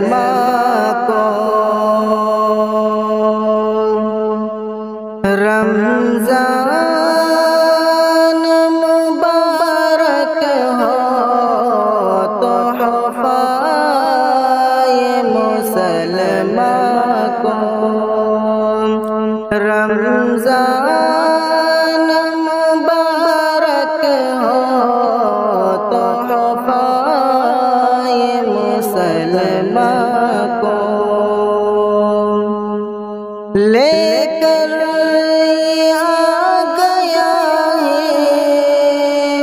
مسلمان کو رمضان مبارک ہو تحفہ مسلمان کو رمضان مبارک ہو تحفہ مسلمان کو لے کر آ گیا ہے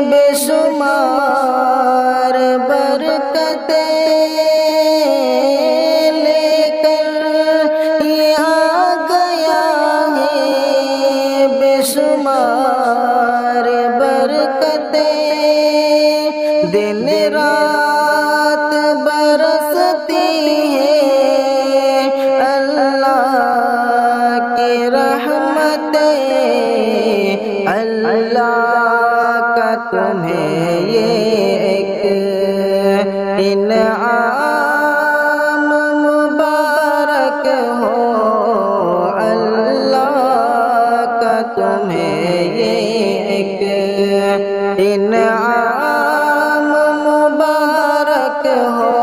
بے شمار برکتیں لے کر آ گیا ہے بے شمار برکتیں دن رات برستی ہے اللہ کی رحمتیں اللہ کا تمہیں یہ ایک انعام مبارک ہو اللہ کا تمہیں یہ ایک انعام مبارک ہو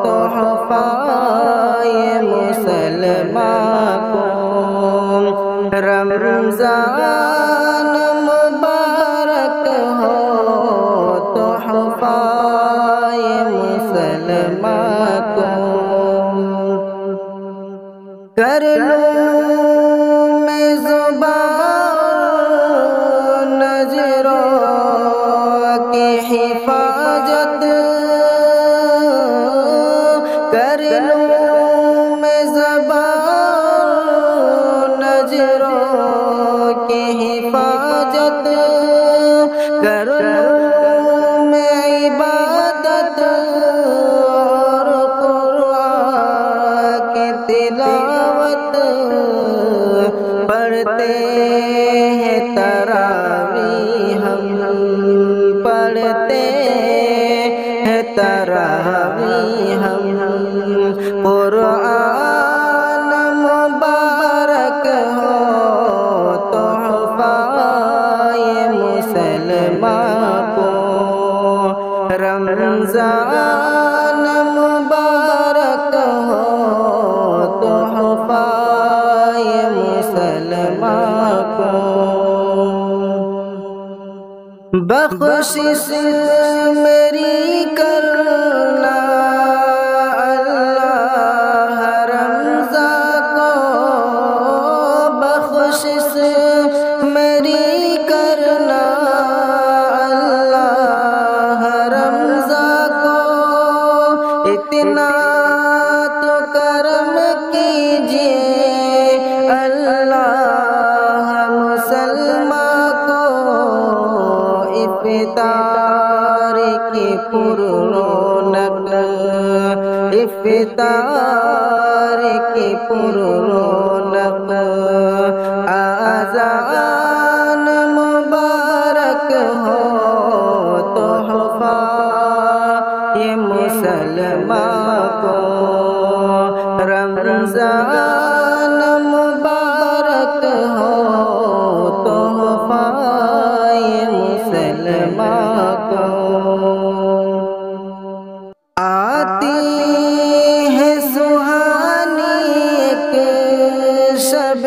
تحفہ مسلمان کو رمضان مبارک ہو تحفہ مسلمان کو کر لوں میں زبان نظروں کی حفاظت کر لوں میں زبان نظروں کی حفاظت کر لوں میں عبادت اور قرآن کی تلاوت پڑھتے ہیں تراویح ہم پڑھتے ہیں تراویح ہم قرآن مبارک ہو تحفہ مسلمان کو رمضان مبارک ہو تحفہ مسلمان کو بخشش میری کرنا اللہ رمضان کو بخشش میری کرنا اللہ رمضان کو اتنا تو کرم کیجیے اللہ مسلمان کو افطار کی پررونق افطار کی پررونق آذان مبارک ہو تحفہ مسلمان کو رمضان مبارک ہو تحفہ مسلمان کو آتی ہے سہانی ایک شب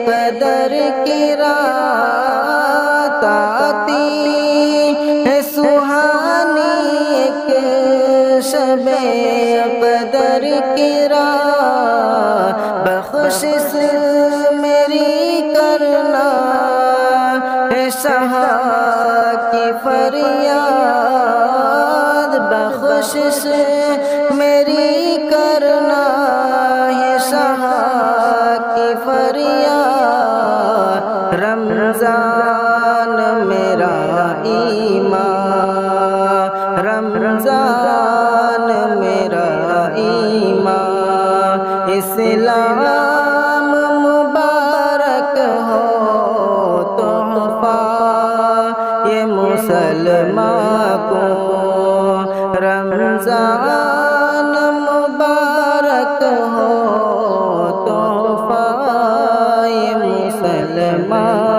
قدر کی رات آتی ہے سہانی ایک شب قدر کی رات بخشش میری کرنا ہے شاہ کی فریاد بخشش میری کرنا ہے شاہ کی فریاد رمضان میرا ایمان رمضان میرا ایمان اسلام مبارک ہو تحفہ مسلمان کو رمضان فرما